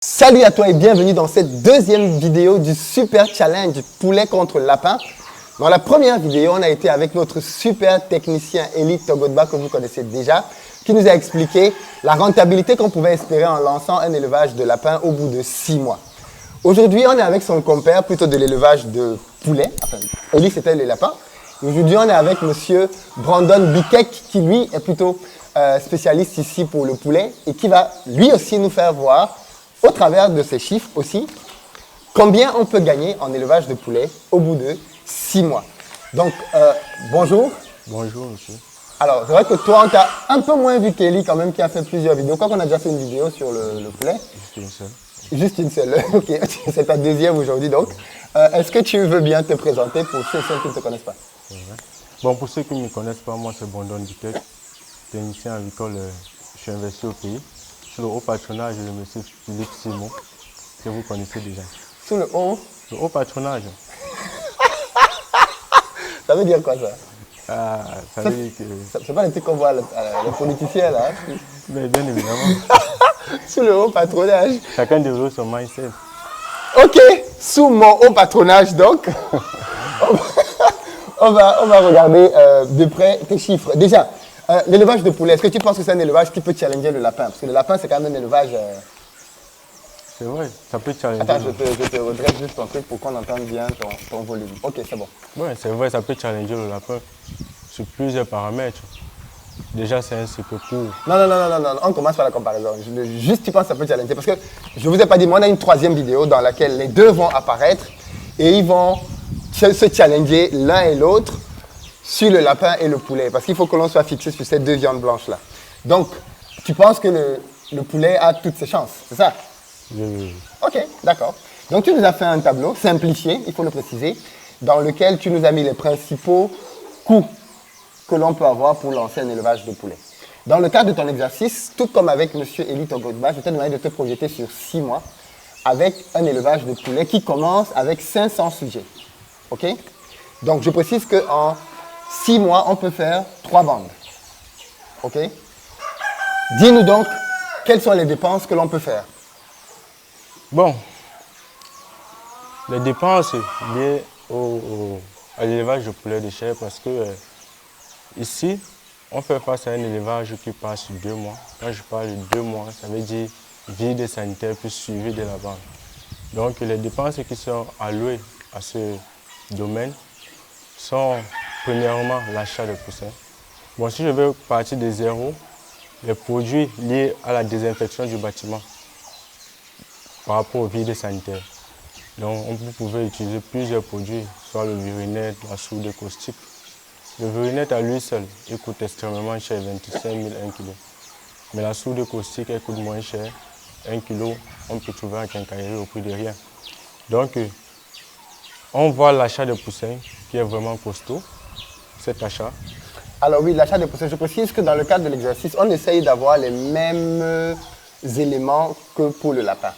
Salut à toi et bienvenue dans cette deuxième vidéo du Super Challenge poulet contre lapin. Dans la première vidéo, on a été avec notre super technicien Eli Togodba que vous connaissez déjà, qui nous a expliqué la rentabilité qu'on pouvait espérer en lançant un élevage de lapins au bout de 6 mois. Aujourd'hui, on est avec son compère plutôt de l'élevage de poulet. Enfin, Eli, c'était les lapins. Aujourd'hui, on est avec monsieur Brandon Bikek qui lui est plutôt spécialiste ici pour le poulet et qui va lui aussi nous faire voir au travers de ces chiffres aussi, combien on peut gagner en élevage de poulet au bout de 6 mois. Donc, bonjour. Bonjour, monsieur. Alors, c'est vrai que toi, on t'a un peu moins vu qu'Eli quand même, qui a fait plusieurs vidéos. Quoi qu'on a déjà fait une vidéo sur le poulet. Juste une seule. Juste une seule, ok. C'est ta deuxième aujourd'hui, donc. Est-ce que tu veux bien te présenter pour ceux et celles qui ne te connaissent pas? Bon, pour ceux qui ne me connaissent pas, moi, c'est Brandon Bikek, technicien agricole. Je suis investi au pays. Sous le haut patronage de M. Philippe Simon, que vous connaissez déjà. Sous le haut? Le haut patronage. Ça veut dire quoi, ça? Ça veut dire que... C'est pas les trucs qu'on voit les politiciens, là. Mais bien évidemment. Sous le haut patronage. Chacun développe son mindset. Ok, sous mon haut patronage, donc, on va regarder de près tes chiffres. Déjà, l'élevage de poulet, est-ce que tu penses que c'est un élevage qui peut challenger le lapin? Parce que le lapin, c'est quand même un élevage... C'est vrai, ça peut challenger. Attends, je te redresse juste ton truc pour qu'on entende bien ton volume. Ok, c'est bon. Oui, c'est vrai, ça peut challenger le lapin sur plusieurs paramètres. Déjà, c'est un cycle court. Non, on commence par la comparaison. Juste, tu penses que ça peut challenger? Parce que je ne vous ai pas dit, mais on a une troisième vidéo dans laquelle les deux vont apparaître et ils vont se challenger l'un et l'autre sur le lapin et le poulet. Parce qu'il faut que l'on soit fixé sur ces deux viandes blanches-là. Donc, tu penses que le poulet a toutes ses chances, c'est ça? Oui. Ok, d'accord. Donc, tu nous as fait un tableau simplifié, il faut le préciser, dans lequel tu nous as mis les principaux coûts que l'on peut avoir pour lancer un élevage de poulet. Dans le cadre de ton exercice, tout comme avec M. Eli Togodba, je t'ai demandé de te projeter sur 6 mois avec un élevage de poulet qui commence avec 500 sujets. Ok? Donc, je précise qu'en 6 mois, on peut faire 3 bandes. Ok? Dis-nous donc, quelles sont les dépenses que l'on peut faire? Bon, les dépenses liées à l'élevage de poulet de chair parce que ici, on fait face à un élevage qui passe sur 2 mois. Quand je parle de 2 mois, ça veut dire vide sanitaire plus suivi de la vente. Donc les dépenses qui sont allouées à ce domaine sont premièrement l'achat de poussins. Bon, si je veux partir de zéro, les produits liés à la désinfection du bâtiment par rapport au vide sanitaire. Donc vous pouvez utiliser plusieurs produits, soit le virinette, la soude caustique. Le virinette à lui seul, il coûte extrêmement cher, 25 000 1 kg. Mais la soude caustique, elle coûte moins cher. 1 kg, on peut trouver en quincaillerie au prix de rien. Donc, on voit l'achat de poussins qui est vraiment costaud, cet achat. Alors oui, l'achat de poussins, je précise que dans le cadre de l'exercice, on essaye d'avoir les mêmes éléments que pour le lapin.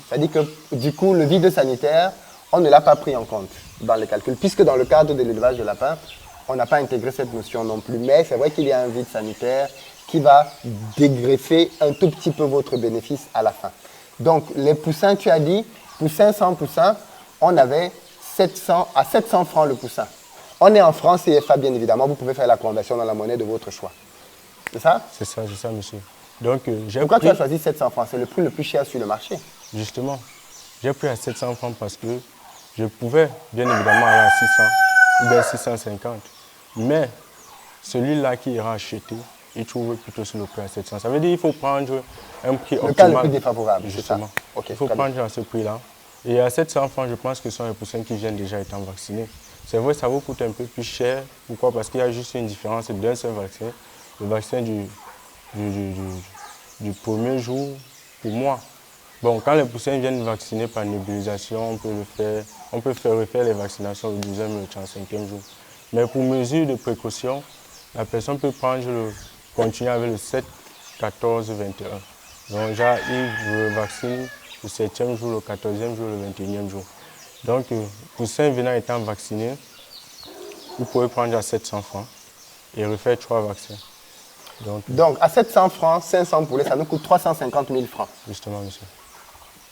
C'est-à-dire que du coup, le vide sanitaire, on ne l'a pas pris en compte dans les calculs, puisque dans le cadre de l'élevage de lapin, on n'a pas intégré cette notion non plus. Mais c'est vrai qu'il y a un vide sanitaire qui va dégreffer un tout petit peu votre bénéfice à la fin. Donc, les poussins, tu as dit, pour 500 poussins, on avait 700 à 700 francs le poussin. On est en France CFA, bien évidemment. Vous pouvez faire la conversion dans la monnaie de votre choix. C'est ça? C'est ça, monsieur. Donc, pourquoi tu as choisi 700 francs? C'est le prix le plus cher sur le marché. Justement, j'ai pris à 700 francs parce que je pouvais, bien évidemment, aller à 600 ou bien 650. Mais celui-là qui ira acheter, il trouve plutôt sur le prix à 700. Ça veut dire qu'il faut prendre un prix optimal. Le cas le plus défavorable, justement. C'est ça. Okay, il faut prendre à ce prix-là. Et à 700 francs, je pense que ce sont les poussins qui viennent déjà étant vaccinés. C'est vrai, ça vous coûte un peu plus cher. Pourquoi? Parce qu'il y a juste une différence d'un seul vaccin. Le vaccin du premier jour, pour moi. Bon, quand les poussins viennent vacciner par nébulisation, on peut refaire les vaccinations au 12e et au 35e jour. Mais pour mesure de précaution, la personne peut continuer avec le 7, 14, 21. Donc, déjà, il vaccine le 7e jour, le 14e jour, le 21e jour. Donc, poussins venant étant vaccinés, vous pouvez prendre à 700 francs et refaire 3 vaccins. Donc, à 700 francs, 500 poulets, ça nous coûte 350 000 francs. Justement, monsieur.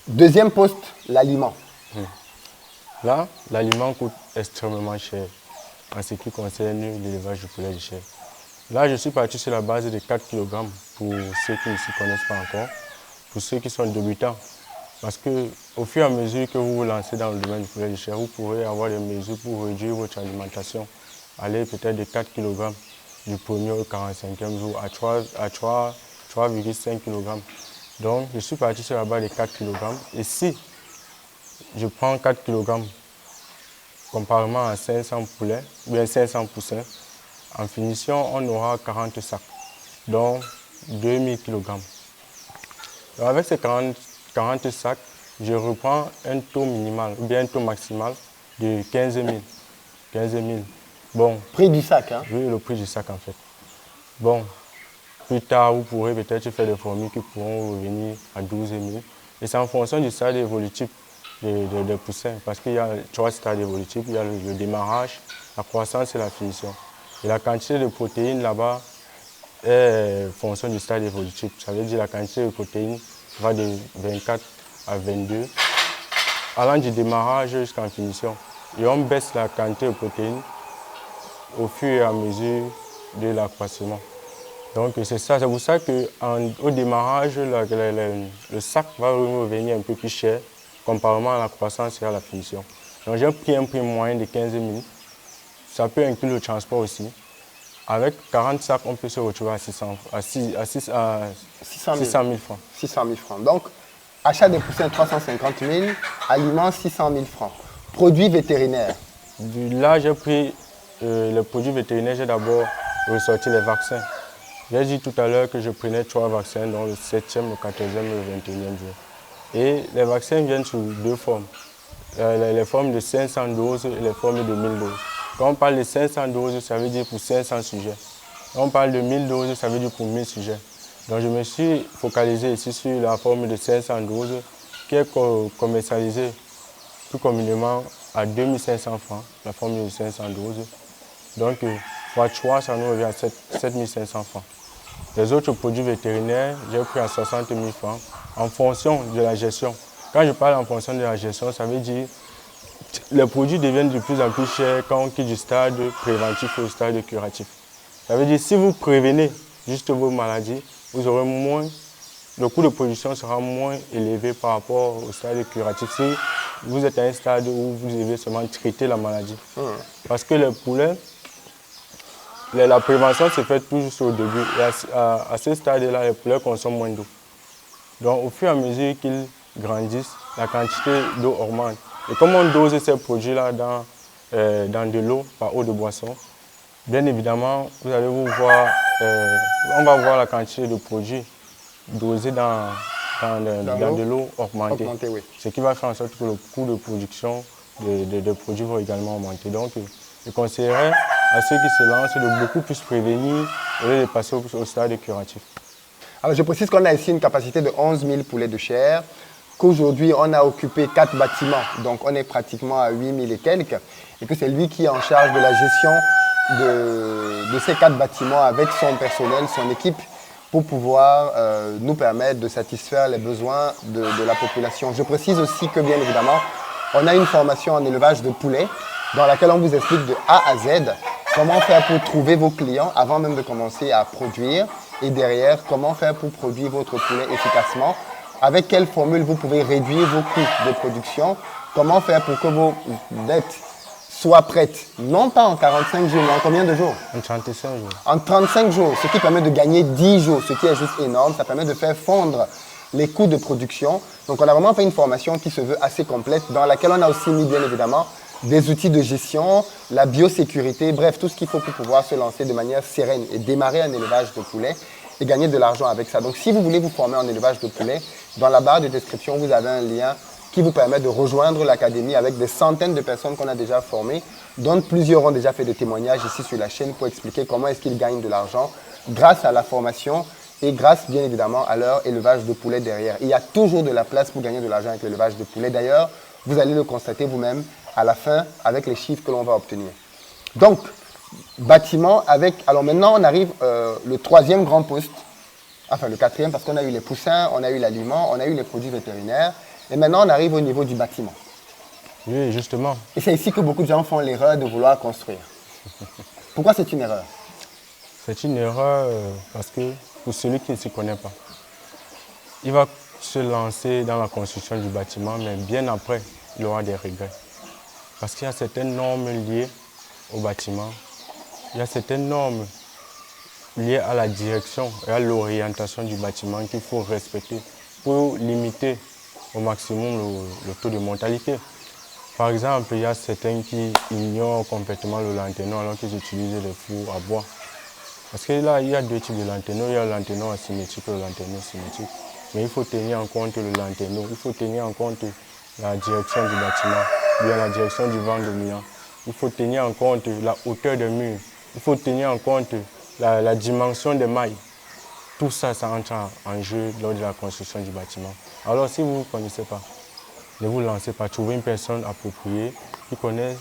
Deuxième poste, l'aliment. Là, l'aliment coûte extrêmement cher en ce qui concerne l'élevage du poulet de chair. Là, je suis parti sur la base de 4 kg pour ceux qui ne s'y connaissent pas encore, pour ceux qui sont débutants. Parce qu'au fur et à mesure que vous vous lancez dans le domaine du poulet de chair, vous pourrez avoir des mesures pour réduire votre alimentation. Aller peut-être de 4 kg du premier au 45e jour à 3,5 kg. Donc, je suis parti sur la base de 4 kg. Et si je prends 4 kg comparément à 500 poulets, ou bien 500 poussins, en finition, on aura 40 sacs, donc 2000 kg. Donc, avec ces 40 sacs, je reprends un taux minimal, ou bien un taux maximal de 15 000. 15 000. Bon. Prix du sac, hein? Oui, le prix du sac, en fait. Bon, plus tard, vous pourrez peut-être faire des formules qui pourront revenir à 12 000. Et c'est en fonction du stade évolutif des poussins, parce qu'il y a 3 stades évolutifs. Il y a le démarrage, la croissance et la finition. Et la quantité de protéines là-bas est en fonction du stade évolutif. Ça veut dire la quantité de protéines va de 24 à 22, allant du démarrage jusqu'en finition. Et on baisse la quantité de protéines au fur et à mesure de l'accroissement. Donc c'est ça, c'est pour ça qu'au démarrage, le sac va revenir un peu plus cher comparément à la croissance et à la finition. Donc j'ai pris un prix moyen de 15 000. Ça peut inclure le transport aussi. Avec 40 sacs, on peut se retrouver à 600 000 francs. 600 000 francs. Donc, achat des poussins 350 000, aliments 600 000 francs. Produits vétérinaires. Là, j'ai pris les produits vétérinaires. J'ai d'abord ressorti les vaccins. J'ai dit tout à l'heure que je prenais 3 vaccins, dont le 7e, le 14e et le 21e jour. Et les vaccins viennent sous 2 formes. Les formes de 500 doses et les formes de 1000 doses. Quand on parle de 500 doses, ça veut dire pour 500 sujets. Quand on parle de 1000 doses, ça veut dire pour 1000 sujets. Donc je me suis focalisé ici sur la forme de 500 doses qui est commercialisée plus communément à 2500 francs, la forme de 500 doses. Donc, fois 3, ça nous revient à 7500 francs. Les autres produits vétérinaires, j'ai pris à 60 000 francs en fonction de la gestion. Quand je parle en fonction de la gestion, ça veut dire que les produits deviennent de plus en plus chers quand on quitte du stade préventif au stade curatif. Ça veut dire que si vous prévenez juste vos maladies, vous aurez moins, le coût de production sera moins élevé par rapport au stade curatif. Si vous êtes à un stade où vous devez seulement traiter la maladie. Parce que les poulets, la prévention se fait toujours au début. Et à ce stade-là, les poulets consomment moins d'eau. Donc, au fur et à mesure qu'ils grandissent, la quantité d'eau augmente. Et comme on dose ces produits-là dans de l'eau par eau de boisson, bien évidemment, vous allez vous voir, on va voir la quantité de produits dosés dans de l'eau augmenter. Oui. Ce qui va faire en sorte que le coût de production des produits va également augmenter. Donc, je conseillerais à ceux qui se lancent de beaucoup plus prévenir au lieu de passer au stade curatif. Alors, je précise qu'on a ici une capacité de 11 000 poulets de chair, qu'aujourd'hui, on a occupé 4 bâtiments, donc on est pratiquement à 8 000 et quelques, et que c'est lui qui est en charge de la gestion de ces 4 bâtiments avec son personnel, son équipe, pour pouvoir nous permettre de satisfaire les besoins de la population. Je précise aussi que, bien évidemment, on a une formation en élevage de poulets dans laquelle on vous explique de A à Z comment faire pour trouver vos clients avant même de commencer à produire et derrière, comment faire pour produire votre poulet efficacement, avec quelle formule vous pouvez réduire vos coûts de production, comment faire pour que vos bêtes soient prêtes, non pas en 45 jours, mais en combien de jours? En 35 jours. En 35 jours, ce qui permet de gagner 10 jours, ce qui est juste énorme. Ça permet de faire fondre les coûts de production. Donc, on a vraiment fait une formation qui se veut assez complète, dans laquelle on a aussi mis, bien évidemment, des outils de gestion, la biosécurité, bref, tout ce qu'il faut pour pouvoir se lancer de manière sereine et démarrer un élevage de poulet et gagner de l'argent avec ça. Donc, si vous voulez vous former en élevage de poulet, dans la barre de description, vous avez un lien qui vous permet de rejoindre l'académie avec des centaines de personnes qu'on a déjà formées, dont plusieurs ont déjà fait des témoignages ici sur la chaîne pour expliquer comment est-ce qu'ils gagnent de l'argent grâce à la formation et grâce, bien évidemment, à leur élevage de poulet derrière. Il y a toujours de la place pour gagner de l'argent avec l'élevage de poulet. D'ailleurs, vous allez le constater vous-même à la fin avec les chiffres que l'on va obtenir. Donc, bâtiment avec... Alors maintenant, on arrive le 3e grand poste, enfin le 4e parce qu'on a eu les poussins, on a eu l'aliment, on a eu les produits vétérinaires. Et maintenant, on arrive au niveau du bâtiment. Oui, justement. Et c'est ici que beaucoup de gens font l'erreur de vouloir construire. Pourquoi c'est une erreur? C'est une erreur parce que pour celui qui ne s'y connaît pas, il va se lancer dans la construction du bâtiment, mais bien après, il aura des regrets. Parce qu'il y a certaines normes liées au bâtiment, il y a certaines normes liées à la direction et à l'orientation du bâtiment qu'il faut respecter pour limiter au maximum le taux de mortalité. Par exemple, il y a certains qui ignorent complètement le lanterneau alors qu'ils utilisent les fours à bois. Parce que là, il y a deux types de lanterneaux. Il y a le lanterneau asymétrique et le lanterneau symétrique. Mais il faut tenir en compte le lanterneau, il faut tenir en compte la direction du bâtiment, bien la direction du vent dominant. Il faut tenir en compte la hauteur des murs, il faut tenir en compte la dimension des mailles. Tout ça, ça entre en jeu lors de la construction du bâtiment. Alors, si vous ne connaissez pas, ne vous lancez pas. Trouvez une personne appropriée qui connaît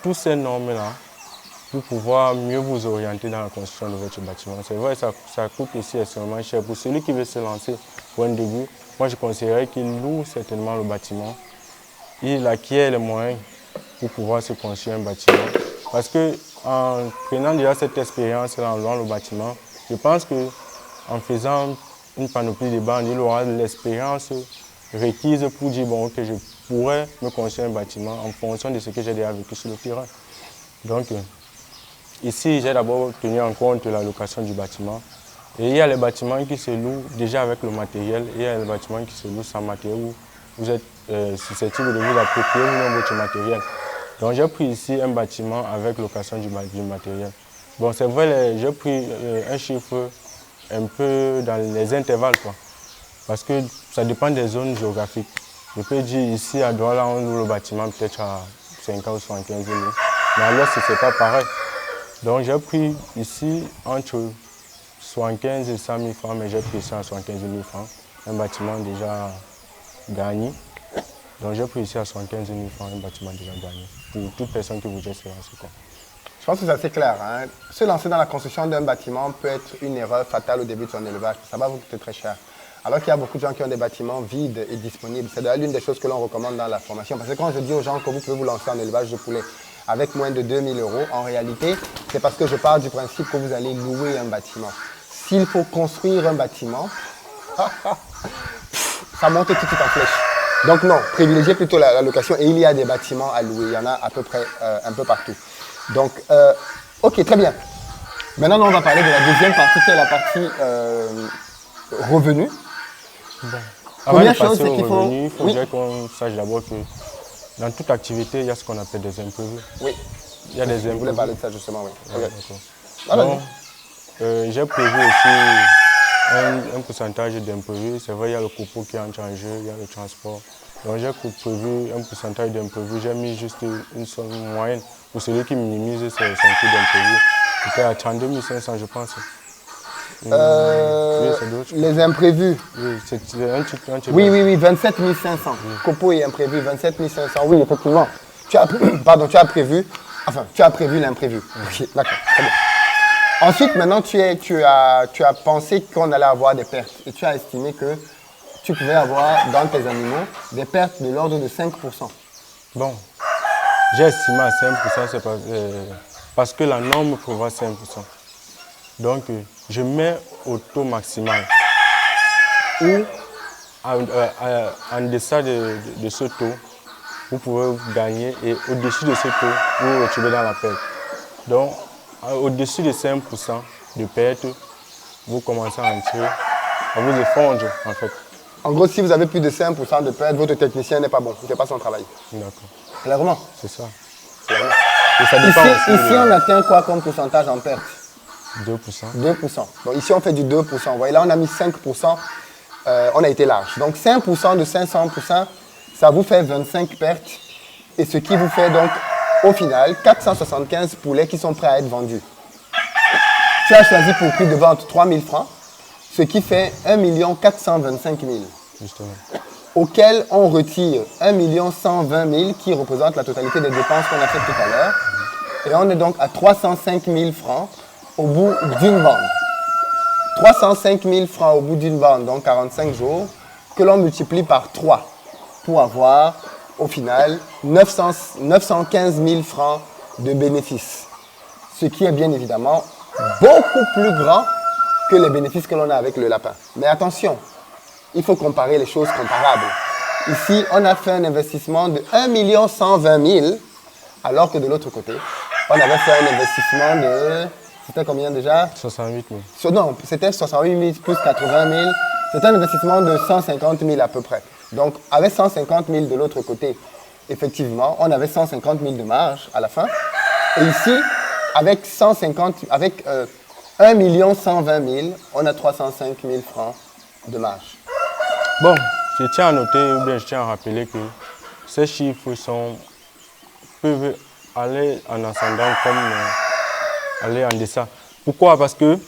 toutes ces normes-là pour pouvoir mieux vous orienter dans la construction de votre bâtiment. C'est vrai, ça coûte aussi extrêmement cher. Pour celui qui veut se lancer pour un début, moi je conseillerais qu'il loue certainement le bâtiment. Il acquiert les moyens pour pouvoir se construire un bâtiment. Parce qu'en prenant déjà cette expérience-là en louant le bâtiment, je pense qu'en faisant une panoplie de bandes, il aura l'expérience requise pour dire bon, que je pourrais me construire un bâtiment en fonction de ce que j'ai déjà vécu sur le terrain. Donc, ici, j'ai d'abord tenu en compte la location du bâtiment. Et il y a les bâtiments qui se louent déjà avec le matériel et il y a les bâtiments qui se louent sans matériel où vous êtes susceptible de vous approprier vous-même votre matériel. Donc, j'ai pris ici un bâtiment avec location du matériel. Bon, c'est vrai, j'ai pris un chiffre un peu dans les intervalles, quoi. Parce que ça dépend des zones géographiques. Je peux dire ici à Douala, on loue le bâtiment peut-être à 50 ou 75 000. Mais à l'ouest, ce n'est pas pareil. Donc j'ai pris ici entre 75 et 100 000 francs, mais j'ai pris ici à 75 000 francs. Un bâtiment déjà gagné. Donc j'ai pris ici à 75 000 francs, un bâtiment déjà gagné. Pour toute personne qui voudrait se lancer. Je pense que c'est assez clair. Hein? Se lancer dans la construction d'un bâtiment peut être une erreur fatale au début de son élevage. Ça va vous coûter très cher. Alors qu'il y a beaucoup de gens qui ont des bâtiments vides et disponibles. C'est d'ailleurs l'une des choses que l'on recommande dans la formation. Parce que quand je dis aux gens que vous pouvez vous lancer en élevage de poulet avec moins de 2 000 €, en réalité, c'est parce que je pars du principe que vous allez louer un bâtiment. S'il faut construire un bâtiment, ça monte tout de suite en flèche. Donc non, privilégiez plutôt la location. Et il y a des bâtiments à louer. Il y en a à peu près un peu partout. Donc, ok, très bien. Maintenant, on va parler de la deuxième partie, qui est la partie revenu. Bon. Avant de passer au revenu, il faudrait oui. qu'on sache d'abord que dans toute activité, il y a ce qu'on appelle des imprévus. Oui. Il y a des imprévus. Vous voulez parler de ça justement, oui. Ouais, donc, j'ai prévu aussi un pourcentage d'imprévus. C'est vrai, il y a le coupon qui entre en jeu, il y a le transport. Donc j'ai prévu un pourcentage d'imprévus. J'ai mis juste une somme moyenne pour celui qui minimise son coût d'imprévu. C'était à 32 500, je pense. Oui, les imprévus. Oui, c'est un truc. Oui, 27 500. Oui. Copo et imprévu, 27 500. Oui, effectivement. Tu as prévu l'imprévu. Ok, d'accord, très bien. Ensuite, maintenant, tu as pensé qu'on allait avoir des pertes et tu as estimé que tu pouvais avoir dans tes animaux des pertes de l'ordre de 5%. Bon, j'ai estimé à 5%, c'est parce que la norme prévoit 5%. Donc, je mets au taux maximal ou en deçà de ce taux, vous pouvez gagner et au-dessus de ce taux, vous vous retrouvez dans la perte. Donc, au-dessus de 5% de perte, vous commencez à vous effondrer en fait. En gros, si vous avez plus de 5% de perte, votre technicien n'est pas bon, il ne fait pas son travail. D'accord. Clairement. C'est ça. Clairement. Et ça dépend ici on atteint quoi comme pourcentage en perte? 2%. 2%. Donc ici, on fait du 2%. Vous voyez, là, on a mis 5%. On a été large. Donc 5% de 500%, ça vous fait 25 pertes. Et ce qui vous fait donc, au final, 475 poulets qui sont prêts à être vendus. Tu as choisi pour prix de vente 3 000 francs, ce qui fait 1 425 000. Justement. Auquel on retire 1 120 000 qui représente la totalité des dépenses qu'on a faites tout à l'heure. Et on est donc à 305 000 francs au bout d'une bande. 305 000 francs au bout d'une bande, donc 45 jours, que l'on multiplie par 3. pour avoir au final 915 000 francs de bénéfices. Ce qui est bien évidemment beaucoup plus grand que les bénéfices que l'on a avec le lapin. Mais attention, il faut comparer les choses comparables. Ici, on a fait un investissement de 1 120 000, alors que de l'autre côté, on avait fait un investissement de... C'était combien déjà? 68 000. Non, c'était 68 000 plus 80 000. C'était un investissement de 150 000 à peu près. Donc, avec 150 000 de l'autre côté, effectivement, on avait 150 000 de marge à la fin. Et ici, avec 1 120 000, on a 305 000 francs de marge. Bon, je tiens à noter, ou bien je tiens à rappeler que ces chiffres peuvent aller en ascendant comme aller en descend. Pourquoi? Parce que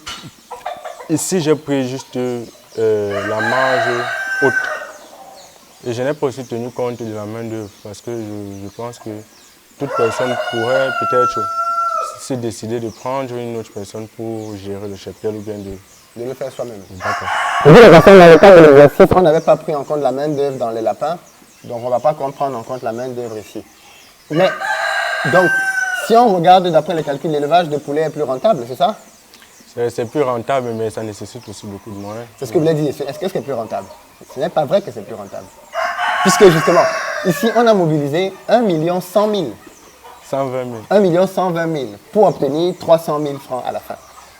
ici, j'ai pris juste la marge haute. Et je n'ai pas aussi tenu compte de la main-d'œuvre parce que je pense que toute personne pourrait peut-être se décider de prendre une autre personne pour gérer le cheptel ou bien de le faire soi-même. D'accord. Et puis, les personnes, dans le cadre de l'exercice, on n'avait pas pris en compte la main-d'œuvre dans les lapins, donc on ne va pas prendre en compte la main-d'œuvre ici. Mais, donc, si on regarde d'après les calculs, l'élevage de poulets est plus rentable, c'est ça? C'est plus rentable, mais ça nécessite aussi beaucoup de moyens. C'est ce que vous l'avez dit. Est-ce que c'est plus rentable? Ce n'est pas vrai que c'est plus rentable. Puisque justement, ici, on a mobilisé 1 100 000. 120 000. 1 120 000 pour obtenir 300 000 francs à la fin.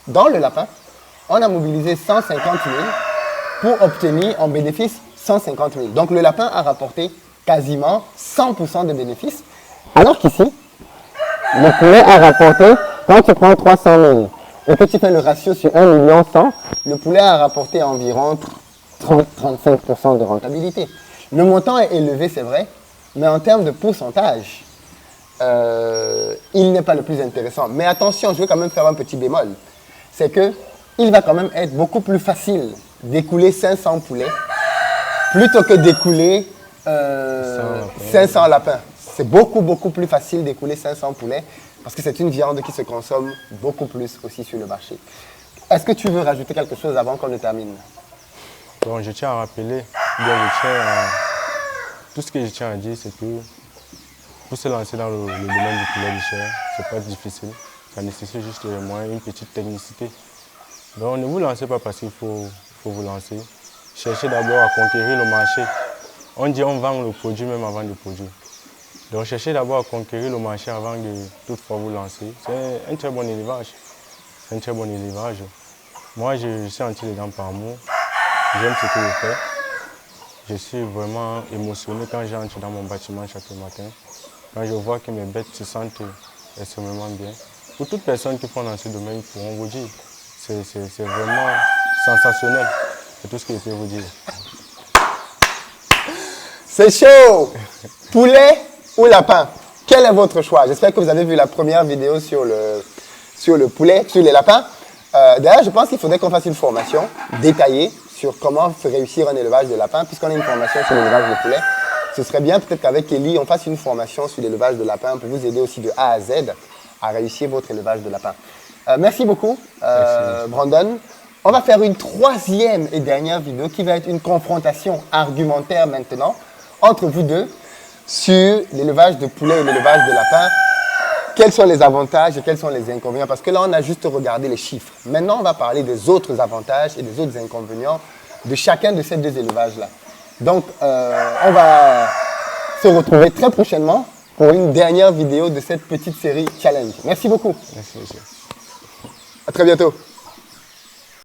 Dans le lapin, on a mobilisé 150 000 pour obtenir en bénéfice 150 000. Donc le lapin a rapporté quasiment 100% de bénéfices. Alors qu'ici, le poulet a rapporté, quand tu prends 300 000 et que tu fais le ratio sur 1 100 000, le poulet a rapporté environ 30-35% de rentabilité. Le montant est élevé, c'est vrai, mais en termes de pourcentage, il n'est pas le plus intéressant. Mais attention, je veux quand même faire un petit bémol. C'est qu'il va quand même être beaucoup plus facile d'écouler 500 poulets plutôt que d'écouler 500 lapins. C'est beaucoup plus facile d'écouler 500 poulets parce que c'est une viande qui se consomme beaucoup plus aussi sur le marché. Est-ce que tu veux rajouter quelque chose avant qu'on ne termine? Bon, je tiens à rappeler, tout ce que je tiens à dire, c'est que pour se lancer dans le domaine du poulet de chair, ce n'est pas difficile. Ça nécessite juste des moyens, une petite technicité. Donc ne vous lancez pas parce qu'il faut vous lancer. Cherchez d'abord à conquérir le marché. On dit on vend le produit même avant de produire. Donc cherchez d'abord à conquérir le marché avant de toutefois vous lancer. C'est un très bon élevage. C'est un très bon élevage. Moi, je suis anti-les-dents par amour. J'aime ce que je fais. Je suis vraiment émotionné quand j'entre dans mon bâtiment chaque matin. Quand je vois que mes bêtes se sentent extrêmement bien. Pour toute personne qui font dans ce domaine, ils pourront vous dire. C'est vraiment sensationnel. C'est tout ce que je peux vous dire. C'est chaud! Poulet ou lapin? Quel est votre choix? J'espère que vous avez vu la première vidéo sur le poulet, sur les lapins. D'ailleurs, je pense qu'il faudrait qu'on fasse une formation détaillée sur comment réussir un élevage de lapins, puisqu'on a une formation sur l'élevage de poulet. Ce serait bien peut-être qu'avec Kelly, on fasse une formation sur l'élevage de lapins pour vous aider aussi de A à Z à réussir votre élevage de lapins. Merci beaucoup, Brandon. On va faire une troisième et dernière vidéo qui va être une confrontation argumentaire maintenant entre vous deux sur l'élevage de poulet et l'élevage de lapins. Quels sont les avantages et quels sont les inconvénients? Parce que là, on a juste regardé les chiffres. Maintenant, on va parler des autres avantages et des autres inconvénients de chacun de ces deux élevages-là. Donc, on va se retrouver très prochainement pour une dernière vidéo de cette petite série Challenge. Merci beaucoup. Merci, monsieur. À très bientôt.